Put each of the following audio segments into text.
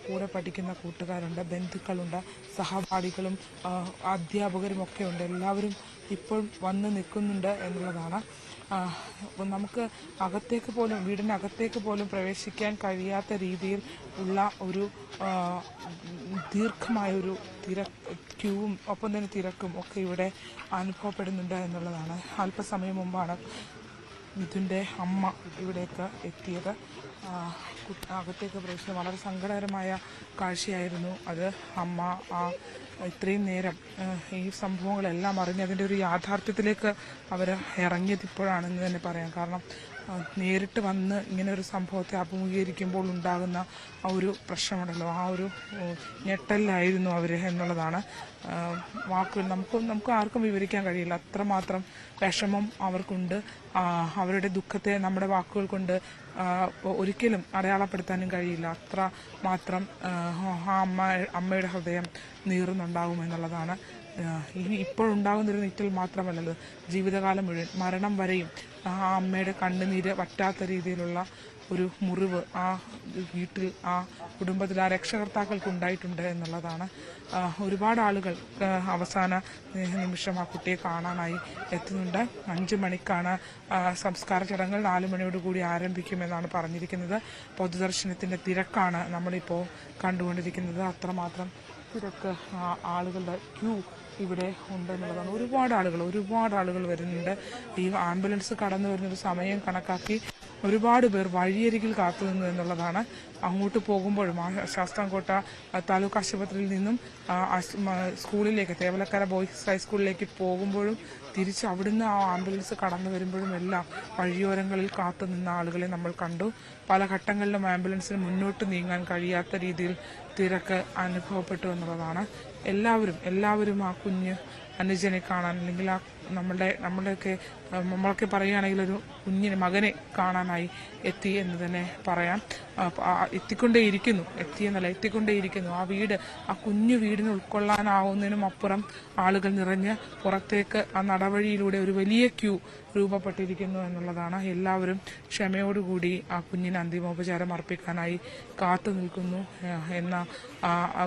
കൂടെ പഠിക്കുന്ന കൂട്ടുകാരുണ്ട്, ബന്ധുക്കളുണ്ട്, സഹപാഠികളും അധ്യാപകരും ഒക്കെ ഉണ്ട്. എല്ലാവരും ഇപ്പോൾ വന്ന് നിൽക്കുന്നുണ്ട് എന്നുള്ളതാണ്. നമുക്ക് അകത്തേക്ക് പോലും വീടിനകത്തേക്ക് പോലും പ്രവേശിക്കാൻ കഴിയാത്ത രീതിയിൽ ഉള്ള ഒരു ദീർഘമായൊരു ക്യൂവും ഒപ്പം തന്നെ തിരക്കും ഒക്കെ ഇവിടെ അനുഭവപ്പെടുന്നുണ്ട് എന്നുള്ളതാണ്. അല്പസമയം മുമ്പാണ് മിഥുൻ്റെ അമ്മ ഇവിടേക്ക് എത്തിയത്. അകത്തേക്ക് പ്രവേശിച്ചത് വളരെ സങ്കടകരമായ കാഴ്ചയായിരുന്നു അത്. അമ്മ ഇത്രയും നേരം ഈ സംഭവങ്ങളെല്ലാം അറിഞ്ഞ് അതിൻ്റെ ഒരു യാഥാർത്ഥ്യത്തിലേക്ക് അവർ ഇറങ്ങിയത് ഇപ്പോഴാണെന്ന് തന്നെ പറയാം. കാരണം നേരിട്ട് വന്ന് ഇങ്ങനെ ഒരു സംഭവത്തെ അഭിമുഖീകരിക്കുമ്പോൾ ഉണ്ടാകുന്ന ആ ഒരു പ്രശ്നമുണ്ടല്ലോ, ആ ഒരു ഞെട്ടലിലായിരുന്നു അവർ എന്നുള്ളതാണ്. വാക്കുകൾ നമുക്ക് ആർക്കും വിവരിക്കാൻ കഴിയില്ല. അത്രമാത്രം വിഷമം അവർക്കുണ്ട്. അവരുടെ ദുഃഖത്തെ നമ്മുടെ വാക്കുകൾ കൊണ്ട് ഒരിക്കലും അടയാളപ്പെടുത്താനും കഴിയില്ല. അത്ര മാത്രം അമ്മയുടെ ഹൃദയം നീറുന്നുണ്ടാകും എന്നുള്ളതാണ്. ഇനി ഇപ്പോഴുണ്ടാകുന്നൊരു നീറ്റൽ മാത്രമല്ലത്, ജീവിതകാലം മുഴുവൻ മരണം വരെയും ആ അമ്മയുടെ കണ്ണുനീര് വറ്റാത്ത രീതിയിലുള്ള ഒരു മുറിവ് ആ വീട്ടിൽ, ആ കുടുംബത്തിൽ, ആ രക്ഷകർത്താക്കൾക്ക് ഉണ്ടായിട്ടുണ്ട് എന്നുള്ളതാണ്. ഒരുപാട് ആളുകൾ അവസാന നിമിഷം ആ കുട്ടിയെ കാണാനായി എത്തുന്നുണ്ട്. 5 മണിക്കാണ് സംസ്കാര ചടങ്ങുകൾ, 4 മണിയോടുകൂടി ആരംഭിക്കുമെന്നാണ് പറഞ്ഞിരിക്കുന്നത്. പൊതുദർശനത്തിൻ്റെ തിരക്കാണ് നമ്മളിപ്പോൾ കണ്ടുകൊണ്ടിരിക്കുന്നത്. അത്രമാത്രം തിരക്ക്, ആളുകളുടെ ക്യൂ ഇവിടെ ഉണ്ടെന്നുള്ളതാണ്. ഒരുപാട് ആളുകൾ വരുന്നുണ്ട്. ഈ ആംബുലൻസ് കടന്നു വരുന്നൊരു സമയം കണക്കാക്കി ഒരുപാട് പേർ വഴിയരികിൽ കാത്തു നിന്നു എന്നുള്ളതാണ്. അങ്ങോട്ട് പോകുമ്പോഴും ശാസ്താംകോട്ട താലൂക്ക് ആശുപത്രിയിൽ നിന്നും സ്കൂളിലേക്ക്, തേവലക്കര ബോയ്സ് ഹൈസ്കൂളിലേക്ക് പോകുമ്പോഴും തിരിച്ച് അവിടുന്ന് ആ ആംബുലൻസ് കടന്നു വരുമ്പോഴും എല്ലാം വഴിയോരങ്ങളിൽ കാത്തു നിന്ന ആളുകളെ നമ്മൾ കണ്ടു. പല ഘട്ടങ്ങളിലും ആംബുലൻസിന് മുന്നോട്ട് നീങ്ങാൻ കഴിയാത്ത രീതിയിൽ തിരക്ക് അനുഭവപ്പെട്ടു എന്നുള്ളതാണ്. എല്ലാവരും ആ കുഞ്ഞ് അനുജനെ കാണാൻ, അല്ലെങ്കിൽ ആ നമ്മളൊക്കെ പറയുകയാണെങ്കിൽ ഒരു കുഞ്ഞിനെ, മകനെ കാണാനായി എത്തി എന്ന് തന്നെ പറയാം. എത്തിക്കൊണ്ടേയിരിക്കുന്നു. ആ കുഞ്ഞു വീടിന് ഉൾക്കൊള്ളാനാവുന്നതിനും അപ്പുറം ആളുകൾ നിറഞ്ഞ് പുറത്തേക്ക് ആ നടവഴിയിലൂടെ ഒരു വലിയ ക്യൂ രൂപപ്പെട്ടിരിക്കുന്നു എന്നുള്ളതാണ്. എല്ലാവരും ക്ഷമയോടുകൂടി ആ കുഞ്ഞിന് അന്തിമോപചാരം അർപ്പിക്കാനായി കാത്തു നിൽക്കുന്നു എന്ന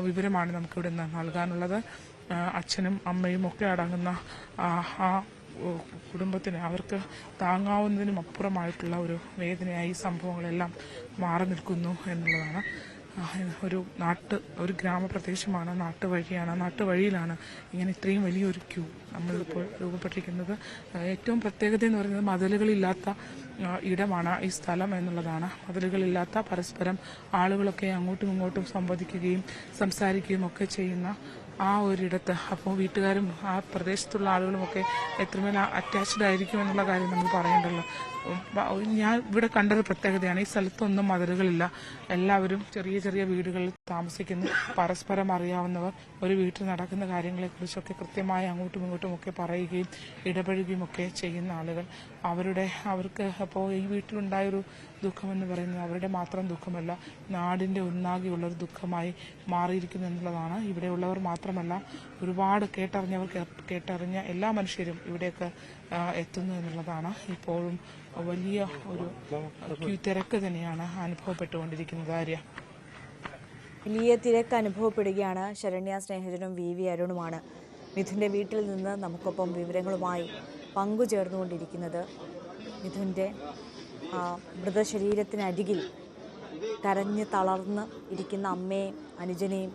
വിവരമാണ് നമുക്കിവിടെ നിന്ന് നൽകാനുള്ളത്. അച്ഛനും അമ്മയും ഒക്കെ അടങ്ങുന്ന ആ കുടുംബത്തിന്, അവർക്ക് താങ്ങാവുന്നതിനും അപ്പുറമായിട്ടുള്ള ഒരു വേദനയായി സംഭവങ്ങളെല്ലാം മാറി നിൽക്കുന്നു എന്നുള്ളതാണ്. ഒരു ഗ്രാമപ്രദേശമാണ്, നാട്ടുവഴിയിലാണ് ഇങ്ങനെ ഇത്രയും വലിയൊരു ക്യൂ നമ്മളിപ്പോൾ രൂപപ്പെട്ടിരിക്കുന്നത്. ഏറ്റവും പ്രത്യേകത എന്ന് പറയുന്നത് മതിലുകളില്ലാത്ത ഇടമാണ് ഈ സ്ഥലം എന്നുള്ളതാണ്. മതിലുകളില്ലാത്ത, പരസ്പരം ആളുകളൊക്കെ അങ്ങോട്ടും ഇങ്ങോട്ടും സംവദിക്കുകയും സംസാരിക്കുകയും ഒക്കെ ചെയ്യുന്ന ആ ഒരിടത്ത്. അപ്പോൾ വീട്ടുകാരും ആ പ്രദേശത്തുള്ള ആളുകളുമൊക്കെ എത്രമേൽ അറ്റാച്ച്ഡ് ആയിരിക്കും എന്നുള്ള കാര്യം നമ്മൾ പറയണ്ടല്ലോ. ഞാൻ ഇവിടെ കണ്ടൊരു പ്രത്യേകതയാണ്, ഈ സ്ഥലത്തൊന്നും മതിലുകളില്ല. എല്ലാവരും ചെറിയ ചെറിയ വീടുകളിൽ താമസിക്കുന്നു. പരസ്പരം അറിയാവുന്നവർ ഒരു വീട്ടിൽ നടക്കുന്ന കാര്യങ്ങളെക്കുറിച്ചൊക്കെ കൃത്യമായി അങ്ങോട്ടും ഇങ്ങോട്ടും ഒക്കെ പറയുകയും ഇടപഴകുകയും ഒക്കെ ചെയ്യുന്ന ആളുകൾ. അവർക്ക് അപ്പോൾ ഈ വീട്ടിലുണ്ടായൊരു ദുഃഖമെന്ന് പറയുന്നത് അവരുടെ മാത്രം ദുഃഖമല്ല, നാടിൻ്റെ ഒന്നാകെയുള്ളൊരു ദുഃഖമായി മാറിയിരിക്കുന്നു എന്നുള്ളതാണ്. ഇവിടെയുള്ളവർ മാത്രമല്ല, ഒരുപാട് കേട്ടറിഞ്ഞ എല്ലാ മനുഷ്യരും ഇവിടേക്ക് എത്തുന്നു എന്നുള്ളതാണ്. ഇപ്പോഴും വലിയ ഒരു തിരക്ക് തന്നെയാണ് അനുഭവപ്പെട്ടുകൊണ്ടിരിക്കുന്നത്. വലിയ തിരക്ക് അനുഭവപ്പെടുകയാണ്. ശരണ്യ സ്നേഹജനും വി അരുണുമാണ് മിഥുൻ്റെ വീട്ടിൽ നിന്ന് നമുക്കൊപ്പം വിവരങ്ങളുമായി പങ്കുചേർന്നുകൊണ്ടിരിക്കുന്നത്. മിഥുൻ്റെ മൃതശരീരത്തിനരികിൽ കരഞ്ഞ് തളർന്ന് ഇരിക്കുന്ന അമ്മയെയും അനുജനെയും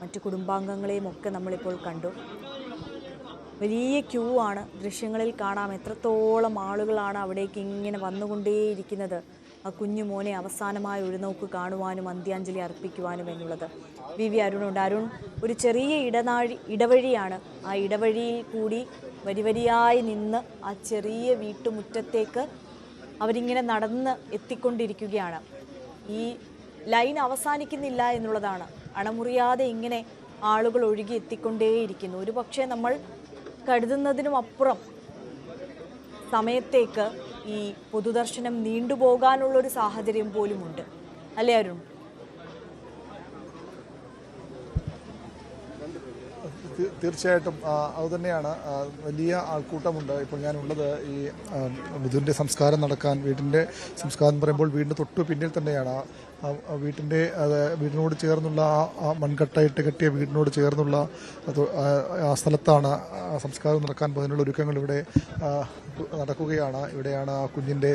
മറ്റു കുടുംബാംഗങ്ങളെയും ഒക്കെ നമ്മളിപ്പോൾ കണ്ടു. വലിയ ക്യൂ ആണ്, ദൃശ്യങ്ങളിൽ കാണാം എത്രത്തോളം ആളുകളാണ് അവിടേക്ക് ഇങ്ങനെ വന്നുകൊണ്ടേയിരിക്കുന്നത്. ആ കുഞ്ഞുമോനെ അവസാനമായ ഒരു നോക്ക് കാണുവാനും അന്ത്യാഞ്ജലി അർപ്പിക്കുവാനും എന്നുള്ളത്. വി അരുണുണ്ട്. അരുൺ, ഒരു ചെറിയ ഇടവഴിയാണ്. ആ ഇടവഴിയിൽ കൂടി വരിവരിയായി നിന്ന് ആ ചെറിയ വീട്ടുമുറ്റത്തേക്ക് അവരിങ്ങനെ നടന്ന് എത്തിക്കൊണ്ടിരിക്കുകയാണ്. ഈ ലൈൻ അവസാനിക്കുന്നില്ല എന്നുള്ളതാണ്. അണമുറിയാതെ ഇങ്ങനെ ആളുകൾ ഒഴുകി എത്തിക്കൊണ്ടേയിരിക്കുന്നു. ഒരു പക്ഷേ നമ്മൾ കരുതുന്നതിനും അപ്പുറം സമയത്തേക്ക് ഈ പൊതുദർശനം നീണ്ടുപോകാനുള്ളൊരു സാഹചര്യം പോലുമുണ്ട്, അല്ലേ അരുൺ? തീർച്ചയായിട്ടും അതുതന്നെയാണ്. വലിയ ആൾക്കൂട്ടമുണ്ട്. ഇപ്പോൾ ഞാനുള്ളത് ഈ മിഥുൻ്റെ സംസ്കാരം നടക്കാൻ, വീടിൻ്റെ സംസ്കാരം പറയുമ്പോൾ വീടിൻ്റെ തൊട്ടു പിന്നിൽ തന്നെയാണ് വീട്ടിൻ്റെ വീടിനോട് ചേർന്നുള്ള ആ മൺകട്ടയിട്ട് കെട്ടിയ വീടിനോട് ചേർന്നുള്ള ആ സ്ഥലത്താണ് സംസ്കാരം നടക്കാൻ പോകുന്നതിനുള്ള ഒരുക്കങ്ങൾ ഇവിടെ നടക്കുകയാണ്. ഇവിടെയാണ് ആ കുഞ്ഞിൻ്റെ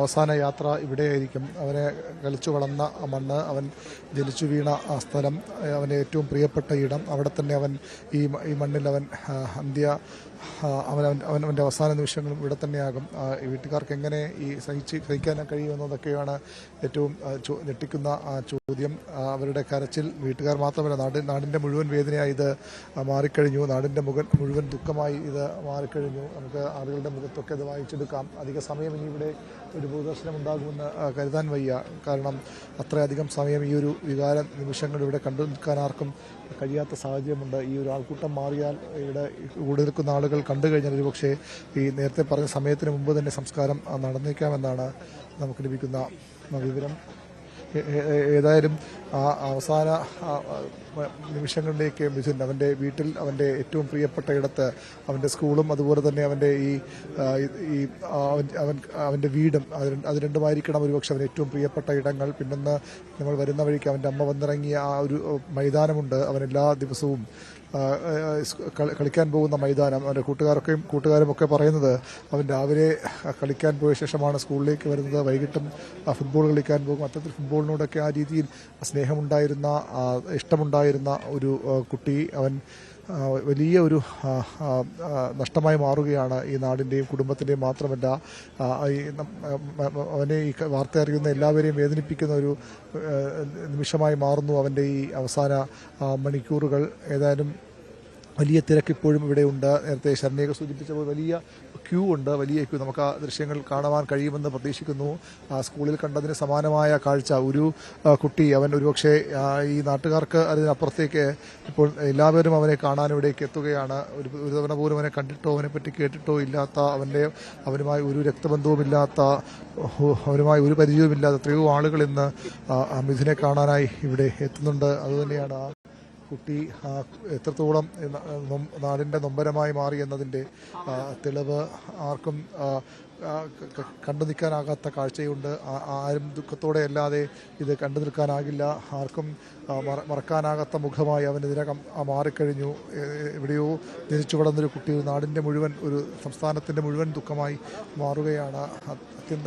അവസാന യാത്ര ഇവിടെയായിരിക്കും. അവനെ കളിച്ചു വളർന്ന മണ്ണ്, അവൻ ജനിച്ചു വീണ ആ സ്ഥലം, അവൻ്റെ ഏറ്റവും പ്രിയപ്പെട്ട ഇടം, അവിടെ തന്നെ അവൻ ഈ മണ്ണിൽ അവൻ അവൻ്റെ അവസാന നിമിഷങ്ങളും ഇവിടെ തന്നെയാകും. വീട്ടുകാർക്ക് എങ്ങനെ ഈ സഹിക്കാൻ കഴിയുമെന്നതൊക്കെയാണ് ഏറ്റവും ഞെട്ടിക്കുന്ന ചോദ്യം. അവരുടെ കരച്ചിൽ വീട്ടുകാർ മാത്രമല്ല, നാടിൻ്റെ മുഴുവൻ വേദനയായി ഇത് മാറിക്കഴിഞ്ഞു. നാടിൻ്റെ മുഴുവൻ ദുഃഖമായി ഇത് മാറിക്കഴിഞ്ഞു. നമുക്ക് ആളുകളുടെ മുഖത്തൊക്കെ അത് വായിച്ചെടുക്കാം. അധിക സമയം ഇനി ഇവിടെ ഒരു പൊതുദർശനം ഉണ്ടാകുമെന്ന് കരുതാൻ വയ്യ. കാരണം അത്രയധികം സമയം ഈ ഒരു വികാര നിമിഷങ്ങൾ ഇവിടെ കണ്ടു നിൽക്കാൻ ആർക്കും കഴിയാത്ത സാഹചര്യമുണ്ട്. ഈ ഒരു ആൾക്കൂട്ടം മാറിയാൽ ഇവിടെ കൂടെ നിൽക്കുന്ന ആളുകൾ കണ്ടു കഴിഞ്ഞാൽ ഒരുപക്ഷെ ഈ നേരത്തെ പറഞ്ഞ സമയത്തിന് മുമ്പ് തന്നെ സംസ്കാരം നടന്നേക്കാമെന്നാണ് നമുക്ക് ലഭിക്കുന്ന വിവരം. ഏതായാലും ആ അവസാന നിമിഷങ്ങളിലേക്ക് മിഥുൻ അവൻ്റെ വീട്ടിൽ, അവൻ്റെ ഏറ്റവും പ്രിയപ്പെട്ട ഇടത്ത്, അവൻ്റെ സ്കൂളും അതുപോലെ തന്നെ അവൻ്റെ അവൻ്റെ വീടും അത് രണ്ടുമായിരിക്കണം ഒരുപക്ഷെ അവൻ്റെ ഏറ്റവും പ്രിയപ്പെട്ട ഇടങ്ങൾ. പിന്നൊന്ന് നമ്മൾ വരുന്ന വഴിക്ക് അവൻ്റെ അമ്മ വന്നിറങ്ങിയ ആ ഒരു മൈതാനമുണ്ട്. അവൻ എല്ലാ ദിവസവും കളിക്കാൻ പോകുന്ന മൈതാനം. അവൻ്റെ കൂട്ടുകാരുമൊക്കെ പറയുന്നത് അവൻ രാവിലെ കളിക്കാൻ പോയ ശേഷമാണ് സ്കൂളിലേക്ക് വരുന്നത്, വൈകിട്ടും ഫുട്ബോൾ കളിക്കാൻ പോകും. അത്തരത്തിൽ ഫുട്ബോളിനോടൊക്കെ ആ രീതിയിൽ സ്നേഹമുണ്ടായിരുന്ന, ഇഷ്ടമുണ്ടായിരുന്ന ഒരു കുട്ടി അവൻ വലിയ ഒരു നഷ്ടമായി മാറുകയാണ് ഈ നാടിൻ്റെയും കുടുംബത്തിൻ്റെയും. മാത്രമല്ല അവനെ ഈ വാർത്ത അറിയുന്ന എല്ലാവരെയും വേദനിപ്പിക്കുന്ന ഒരു നിമിഷമായി മാറുന്നു അവൻ്റെ ഈ അവസാന മണിക്കൂറുകൾ. ഏതായാലും വലിയ തിരക്കിപ്പോഴും ഇവിടെയുണ്ട്. നേരത്തെ ശരണ്യയൊക്കെ സൂചിപ്പിച്ചപ്പോൾ വലിയ ക്യൂ ഉണ്ട്, വലിയ ക്യൂ. നമുക്ക് ആ ദൃശ്യങ്ങൾ കാണുവാൻ കഴിയുമെന്ന് പ്രതീക്ഷിക്കുന്നു. സ്കൂളിൽ കണ്ടതിന് സമാനമായ കാഴ്ച. ഒരു കുട്ടി, അവൻ ഒരുപക്ഷെ ഈ നാട്ടുകാർക്ക് അതിനപ്പുറത്തേക്ക് ഇപ്പോൾ എല്ലാവരും അവനെ കാണാൻ ഇവിടേക്ക് എത്തുകയാണ്. ഒരു തവണ പോലും അവനെ കണ്ടിട്ടോ അവനെപ്പറ്റി കേട്ടിട്ടോ ഇല്ലാത്ത, അവനുമായി ഒരു രക്തബന്ധവുമില്ലാത്ത, അവനുമായി ഒരു പരിചയവുമില്ലാത്ത എത്രയോ ആളുകൾ ഇന്ന് മിഥുനെ കാണാനായി ഇവിടെ എത്തുന്നുണ്ട്. അതുതന്നെയാണ് കുട്ടി എത്രത്തോളം നാടിൻ്റെ നൊമ്പരമായി മാറി എന്നതിൻ്റെ തെളിവ്. ആർക്കും കണ്ടു നിൽക്കാനാകാത്ത കാഴ്ചയുണ്ട്. ആരും ദുഃഖത്തോടെ അല്ലാതെ ഇത് കണ്ടു നിൽക്കാനാകില്ല. ആർക്കും മറക്കാനാകാത്ത മുഖമായി അവൻ ഇതിനകം മാറിക്കഴിഞ്ഞു. എവിടെയോ ജനിച്ചു വളർന്നൊരു കുട്ടി നാടിൻ്റെ മുഴുവൻ, ഒരു സംസ്ഥാനത്തിൻ്റെ മുഴുവൻ ദുഃഖമായി മാറുകയാണ്. അത്യന്തം